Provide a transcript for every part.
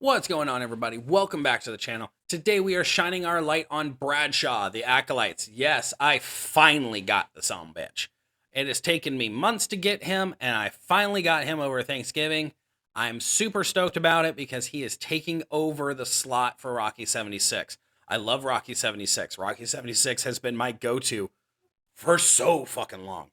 What's going on, everybody? Welcome back to the channel. Today we are shining our light on Bradshaw, the Acolytes. Yes, I finally got the sumbitch. It has taken me months to get him, and I finally got him over Thanksgiving. I'm super stoked about it because he is taking over the slot for Rocky 76. I love Rocky 76. Rocky 76 has been my go-to for so fucking long.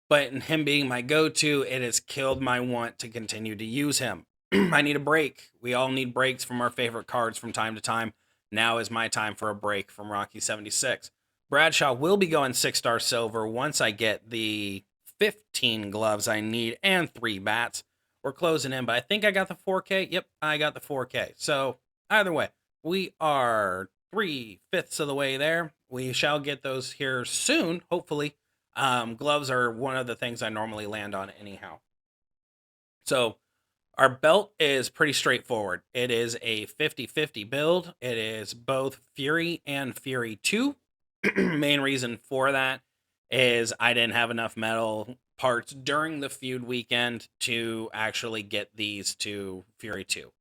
But in him being my go-to, it has killed my want to continue to use him. I need a break. We all need breaks from our favorite cards from time to time. Now is my time for a break from Rocky 76. Bradshaw will be going 6-star silver once I get the 15 gloves I need and 3 bats. We're closing in, but I think I got the 4K. Yep, I got the 4K. So either way, we are 3/5 of the way there. We shall get those here soon, hopefully. Gloves are one of the things I normally land on anyhow. So our belt is pretty straightforward. It is a 50-50 build. It is both Fury and Fury 2. Main reason for that is I didn't have enough metal parts during the feud weekend to actually get these to Fury 2.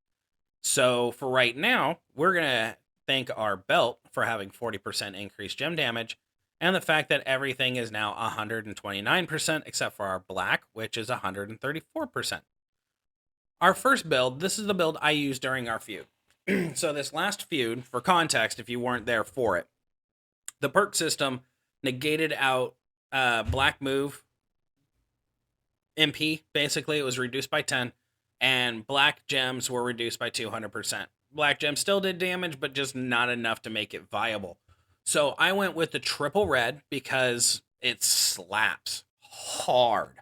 So for right now, we're going to thank our belt for having 40% increased gem damage and the fact that everything is now 129% except for our black, which is 134%. Our first build, this is the build I used during our feud. So this last feud, for context, if you weren't there for it, the perk system negated out black move MP. Basically, it was reduced by 10, and black gems were reduced by 200%. Black gems still did damage, but just not enough to make it viable. So I went with the triple red because it slaps hard.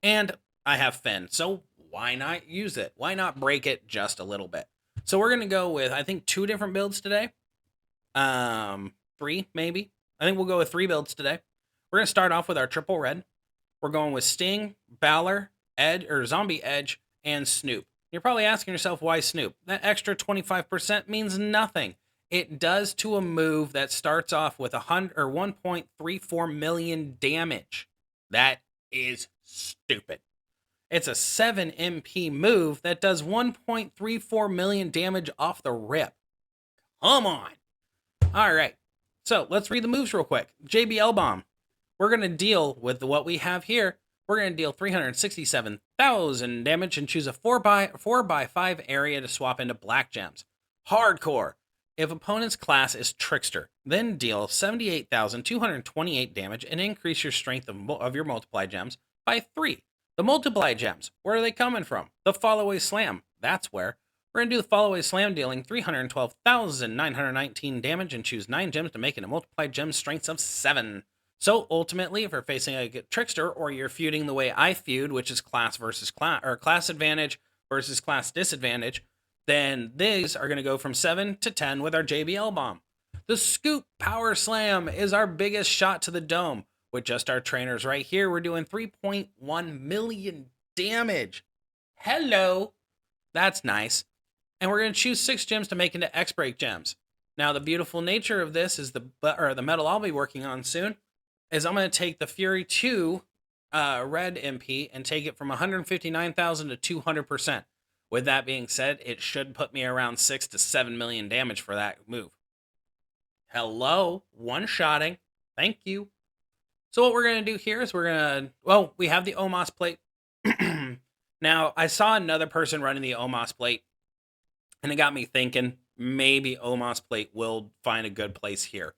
And I have Finn, so why not use it? Why not break it just a little bit? So we're going to go with, I think, 2 different builds today. 3, maybe. I think we'll go with 3 builds today. We're going to start off with our triple red. We're going with Sting, Balor, Edge, or Zombie Edge, and Snoop. You're probably asking yourself, why Snoop? That extra 25% means nothing. It does to a move that starts off with 1.34 million damage. That is stupid. It's a 7 MP move that does 1.34 million damage off the rip. Come on. All right. So let's read the moves real quick. JBL Bomb. We're going to deal with what we have here. We're going to deal 367,000 damage and choose a 4x5 area to swap into black gems. Hardcore. If opponent's class is Trickster, then deal 78,228 damage and increase your strength of your multiply gems by 3. The multiply gems, where are they coming from? The Fallaway Slam, that's where. We're going to do the Fallaway Slam, dealing 312,919 damage and choose 9 gems to make it a multiply gem strength of 7. So ultimately, if you're facing a Trickster or you're feuding the way I feud, which is class versus class, or class advantage versus class disadvantage, then these are going to go from 7 to 10 with our JBL Bomb. The Scoop Power Slam is our biggest shot to the dome. With just our trainers right here, we're doing 3.1 million damage. Hello. That's nice. And we're going to choose 6 gems to make into X-Break gems. Now, the beautiful nature of this is the metal I'll be working on soon is I'm going to take the Fury 2 red MP and take it from 159,000 to 200%. With that being said, it should put me around 6 to 7 million damage for that move. Hello, one-shotting. Thank you. So what we're going to do here is we have the Omos plate. Now, I saw another person running the Omos plate, and it got me thinking, maybe Omos plate will find a good place here.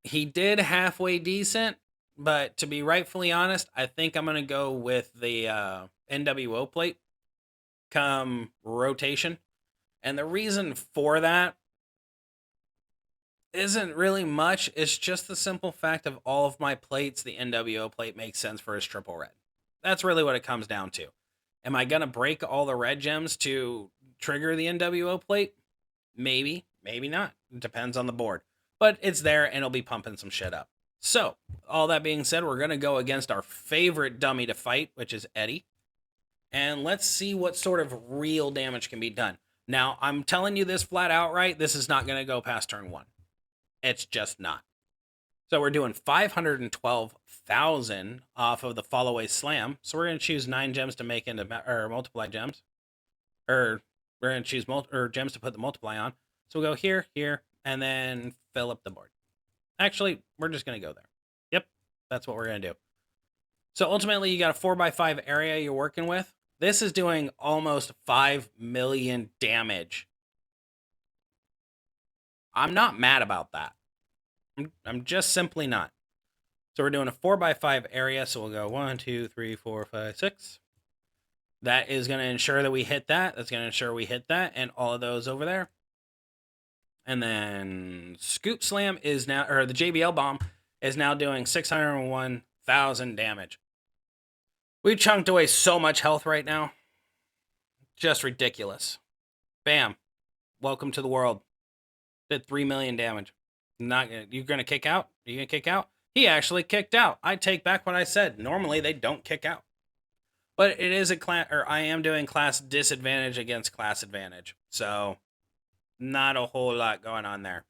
He did halfway decent, but to be rightfully honest, I think I'm going to go with the NWO plate come rotation. And the reason for that isn't really much. It's just the simple fact of all of my plates, the NWO plate makes sense for his triple red. That's really what it comes down to. Am I going to break all the red gems to trigger the NWO plate? Maybe, maybe not. It depends on the board. But it's there and it'll be pumping some shit up. So, all that being said, we're going to go against our favorite dummy to fight, which is Eddie. And let's see what sort of real damage can be done. Now, I'm telling you this flat out right, this is not going to go past turn 1. It's just not. So we're doing 512,000 off of the Fallaway Slam. So we're going to choose 9 gems to make into, or multiply gems. Or We're going to choose gems to put the multiply on. So we'll go here, here, and then fill up the board. Actually, we're just going to go there. Yep, that's what we're going to do. So ultimately, you got a 4x5 area you're working with. This is doing almost 5 million damage. I'm not mad about that. I'm just simply not. So we're doing a 4x5 area. So we'll go 1, 2, 3, 4, 5, 6. That is going to ensure that we hit that. That's going to ensure we hit that and all of those over there. And then Scoop Slam is now, or the JBL Bomb is now doing 601,000 damage. We've chunked away so much health right now. Just ridiculous. Bam. Welcome to the world. Did 3 million damage. You're going to kick out? Are you going to kick out? He actually kicked out. I take back what I said. Normally, they don't kick out. But it is a class, or I am doing class disadvantage against class advantage. So, not a whole lot going on there.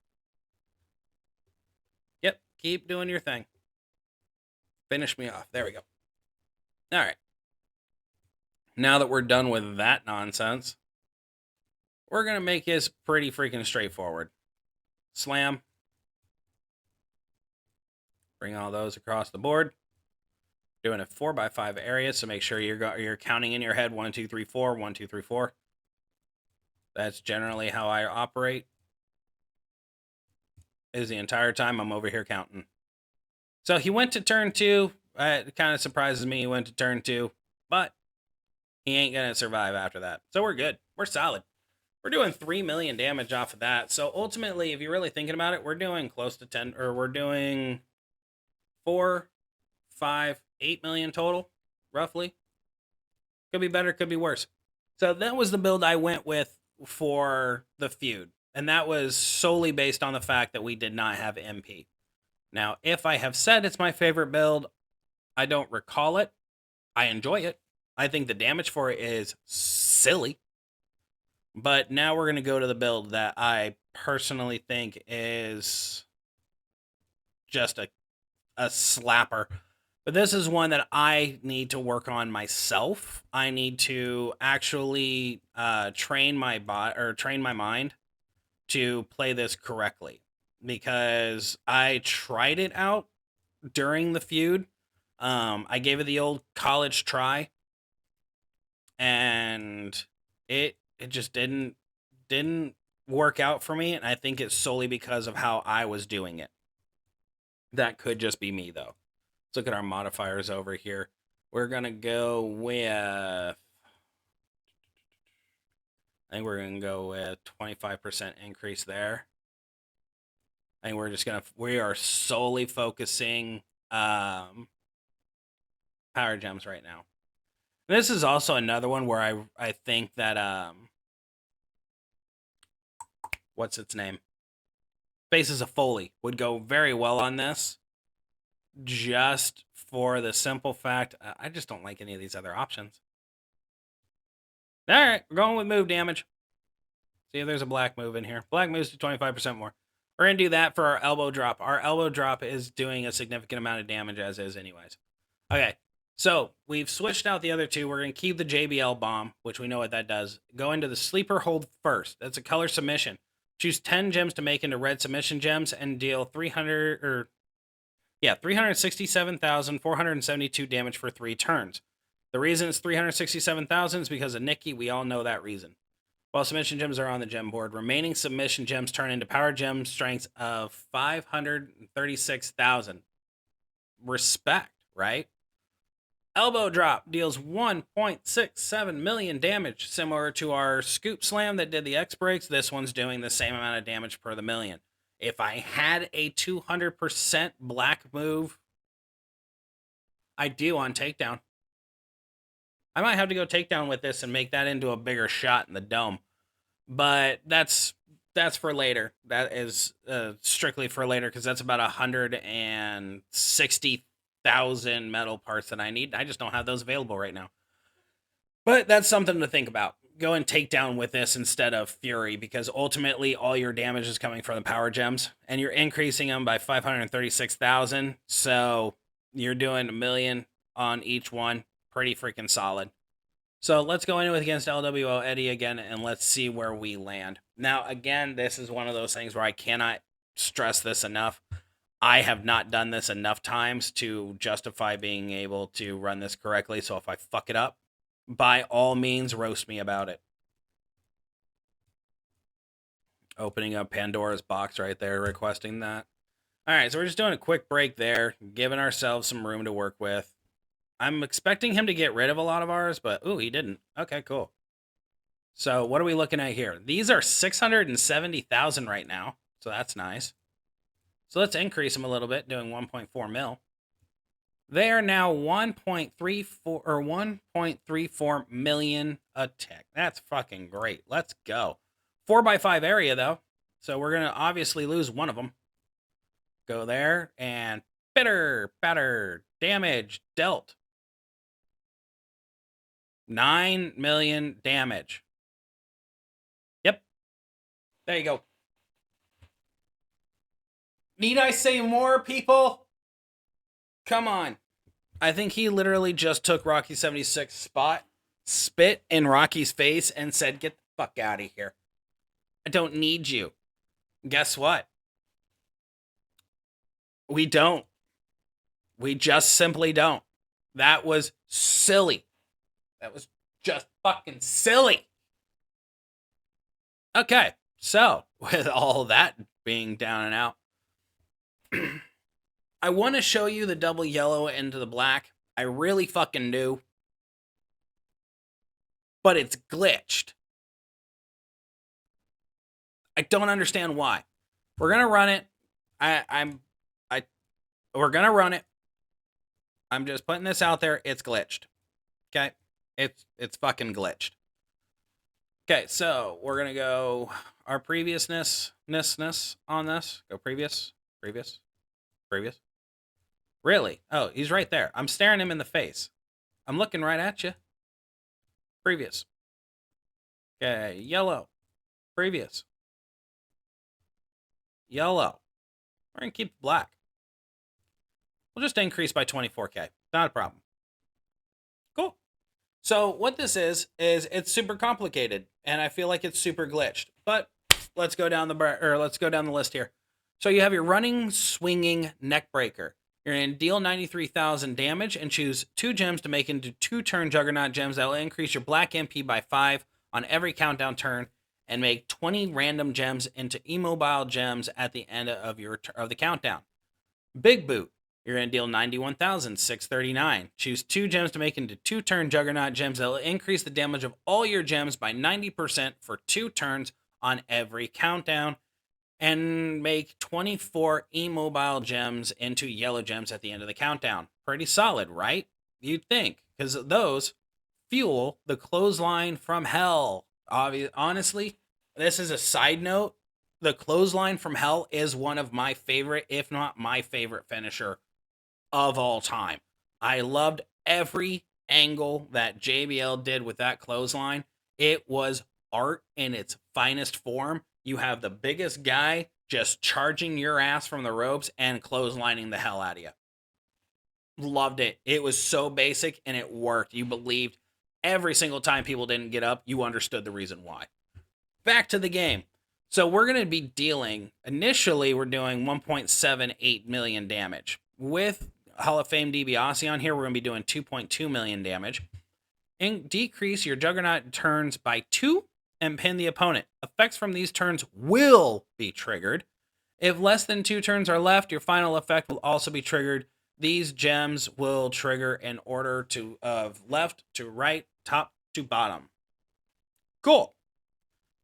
Yep, keep doing your thing. Finish me off. There we go. All right. Now that we're done with that nonsense, we're going to make this pretty freaking straightforward. Slam. Bring all those across the board. Doing a 4x5 area, so make sure you're counting in your head 1, 2, 3, 4, 1, 2, 3, 4. That's generally how I operate. Is the entire time I'm over here counting. So he went to turn 2. It kind of surprises me he went to turn 2, but he ain't gonna survive after that. So we're good. We're solid. We're doing 3 million damage off of that. So ultimately, if you're really thinking about it, we're doing close to 10, or we're doing 4, 5, 8 million total, roughly. Could be better, could be worse. So that was the build I went with for the feud. And that was solely based on the fact that we did not have MP. Now, if I have said it's my favorite build, I don't recall it. I enjoy it. I think the damage for it is silly. But now we're going to go to the build that I personally think is just a slapper. But this is one that I need to work on myself. I need to actually train my mind to play this correctly, because I tried it out during the feud. I gave it the old college try, and it just didn't work out for me, and I think it's solely because of how I was doing it. That could just be me, though. Let's look at our modifiers over here. We're going to go with, I think we're going to go with 25% increase there. I think we are solely focusing power gems right now. And this is also another one where I think that, what's its name? Faces of Foley would go very well on this. Just for the simple fact, I just don't like any of these other options. All right, we're going with move damage. See if there's a black move in here. Black moves to 25% more. We're going to do that for our elbow drop. Our elbow drop is doing a significant amount of damage as is anyways. Okay, so we've switched out the other two. We're going to keep the JBL bomb, which we know what that does. Go into the sleeper hold first. That's a color submission. Choose 10 gems to make into red submission gems and deal 367,472 damage for 3 turns. The reason it's 367,000 is because of Nikki. We all know that reason. While submission gems are on the gem board, remaining submission gems turn into power gem strengths of 536,000. Respect, right? Elbow drop deals 1.67 million damage, similar to our scoop slam that did the X breaks. This one's doing the same amount of damage per the million. If I had a 200% black move, I do on takedown. I might have to go takedown with this and make that into a bigger shot in the dome. But that's for later. That is strictly for later, because that's about 160,000 metal parts that I need. I just don't have those available right now. But that's something to think about. Go and take down with this instead of Fury, because ultimately all your damage is coming from the power gems, and you're increasing them by 536,000. So you're doing 1 million on each one. Pretty freaking solid. So let's go into it against LWO Eddie again, and let's see where we land. Now, again, this is one of those things where I cannot stress this enough. I have not done this enough times to justify being able to run this correctly. So if I fuck it up, by all means, roast me about it. Opening up Pandora's box right there, requesting that. All right, so we're just doing a quick break there, giving ourselves some room to work with. I'm expecting him to get rid of a lot of ours, but ooh, he didn't. Okay, cool. So what are we looking at here? These are 670,000 right now, so that's nice. So let's increase them a little bit, doing 1.4 mil. They are now 1.34 or 1.34 million a tick. That's fucking great. Let's go. 4x5 area though, so we're gonna obviously lose one of them. Go there and bitter, better damage dealt. 9 million damage. Yep. There you go. Need I say more, people? Come on. I think he literally just took Rocky 76's spot, spit in Rocky's face, and said, "Get the fuck out of here. I don't need you." Guess what? We don't. We just simply don't. That was silly. That was just fucking silly. Okay, so with all that being down and out, I want to show you the double yellow into the black. I really fucking do. But it's glitched. I don't understand why. We're gonna run it. We're gonna run it. I'm just putting this out there. It's glitched. Okay? It's fucking glitched. Okay, so we're gonna go our previousness on this. Go previous. Really? Oh, he's right there. I'm staring him in the face. I'm looking right at you. Previous. Okay, yellow. Previous. Yellow. We're gonna keep black. We'll just increase by 24K. Not a problem. Cool. So what this is it's super complicated, and I feel like it's super glitched. But let's go down the list here. So you have your running, swinging neck breaker. You're going to deal 93,000 damage and choose 2 gems to make into 2 turn juggernaut gems that will increase your black MP by 5 on every countdown turn and make 20 random gems into immobile gems at the end of the countdown. Big boot. You're going to deal 91,639. Choose 2 gems to make into 2 turn juggernaut gems that will increase the damage of all your gems by 90% for 2 turns on every countdown, and make 24 immobile gems into yellow gems at the end of the countdown. Pretty solid, right? You'd think, because those fuel the clothesline from hell. Honestly, this is a side note. The clothesline from hell is one of my favorite, if not my favorite finisher of all time. I loved every angle that JBL did with that clothesline. It was art in its finest form. You have the biggest guy just charging your ass from the ropes and clotheslining the hell out of you. Loved it. It was so basic and it worked. You believed every single time people didn't get up, you understood the reason why. Back to the game. So we're going to be dealing, initially we're doing 1.78 million damage. With Hall of Fame DiBiase on here, we're going to be doing 2.2 million damage. Decrease your Juggernaut turns by 2 and pin the opponent. Effects from these turns will be triggered. If less than 2 turns are left, your final effect will also be triggered. These gems will trigger in order of left to right, top to bottom. Cool.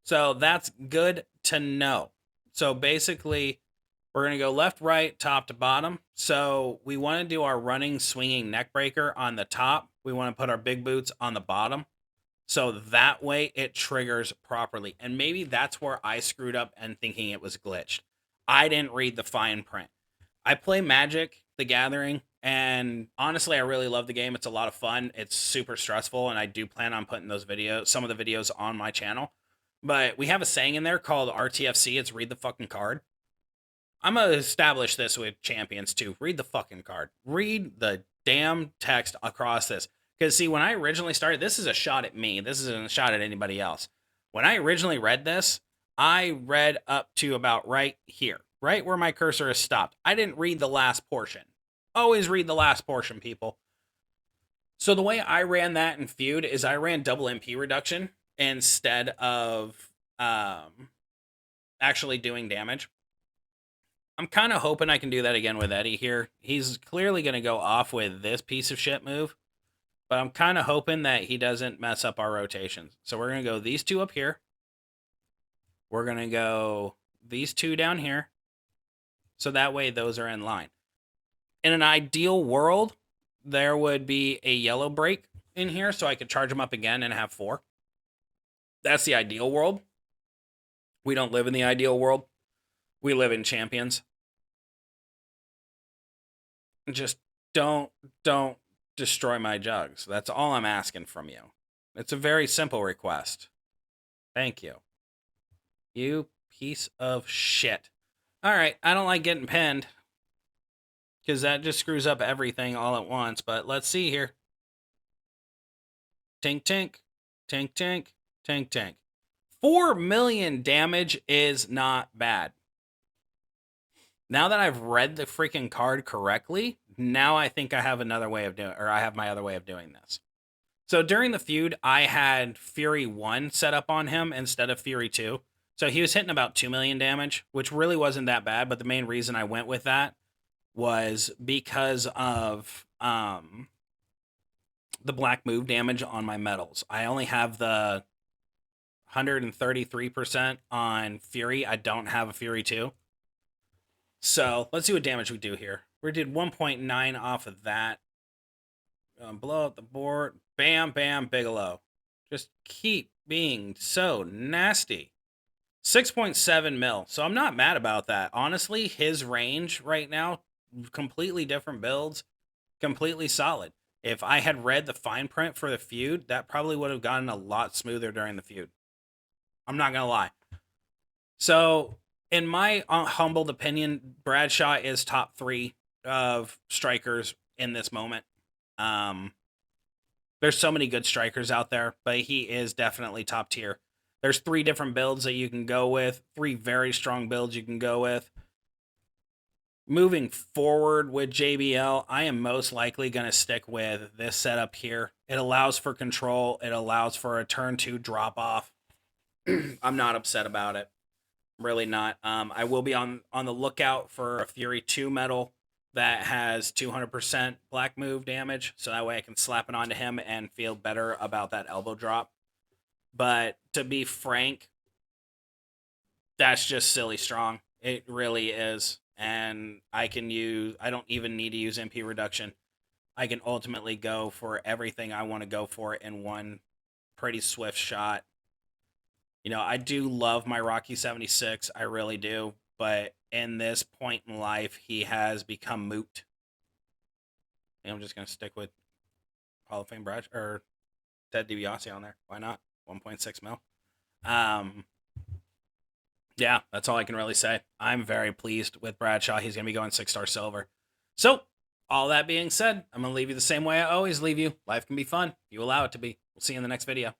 So that's good to know. So basically, we're going to go left, right, top to bottom. So we want to do our running, swinging neck breaker on the top. We want to put our big boots on the bottom. So that way it triggers properly. And maybe that's where I screwed up and thinking it was glitched. I didn't read the fine print. I play Magic: The Gathering, and honestly, I really love the game. It's a lot of fun. It's super stressful, and I do plan on putting some of the videos on my channel. But we have a saying in there called RTFC. It's read the fucking card. I'm going to establish this with champions too. Read the fucking card. Read the damn text across this. Because, see, when I originally started, this is a shot at me. This isn't a shot at anybody else. When I originally read this, I read up to about right here, right where my cursor is stopped. I didn't read the last portion. Always read the last portion, people. So the way I ran that in Feud is I ran double MP reduction instead of actually doing damage. I'm kind of hoping I can do that again with Eddie here. He's clearly going to go off with this piece of shit move, but I'm kind of hoping that he doesn't mess up our rotations. So we're going to go these two up here. We're going to go these two down here. So that way those are in line. In an ideal world, there would be a yellow break in here so I could charge them up again and have 4. That's the ideal world. We don't live in the ideal world. We live in champions. Just don't destroy my jugs. That's all I'm asking from you. It's a very simple request. Thank you. You piece of shit. All right, I don't like getting pinned because that just screws up everything all at once, but let's see here. Tink, tink, tink, tink, tink, tink. 4 million damage is not bad. Now that I've read the freaking card correctly, now I think I have another way of doing, or I have my other way of doing this. So during the feud, I had Fury 1 set up on him instead of Fury 2. So he was hitting about 2 million damage, which really wasn't that bad. But the main reason I went with that was because of the black move damage on my metals. I only have the 133% on Fury. I don't have a Fury 2. So let's see what damage we do here. We did 1.9 off of that. Blow up the board. Bam, bam, Bigelow. Just keep being so nasty. 6.7 mil. So I'm not mad about that. Honestly, his range right now, completely different builds, completely solid. If I had read the fine print for the feud, that probably would have gotten a lot smoother during the feud. I'm not going to lie. So, in my humbled opinion, Bradshaw is top 3 of strikers in this moment. There's so many good strikers out there, but he is definitely top tier. There's 3 different builds that you can go with, 3 very strong builds you can go with. Moving forward with JBL, I am most likely going to stick with this setup here. It allows for control. It allows for a turn 2 drop off. I'm not upset about it. Really not. I will be on the lookout for a Fury 2 metal that has 200% black move damage, so that way I can slap it onto him and feel better about that elbow drop. But to be frank, that's just silly strong. It really is. And I don't even need to use MP reduction. I can ultimately go for everything I want to go for in one pretty swift shot. You know, I do love my Rocky 76. I really do. But in this point in life, he has become moot. And I'm just going to stick with Hall of Fame Bradshaw, or Ted DiBiase on there. Why not? 1.6 mil. Yeah, that's all I can really say. I'm very pleased with Bradshaw. He's going to be going 6-star silver. So, all that being said, I'm going to leave you the same way I always leave you. Life can be fun if you allow it to be. We'll see you in the next video.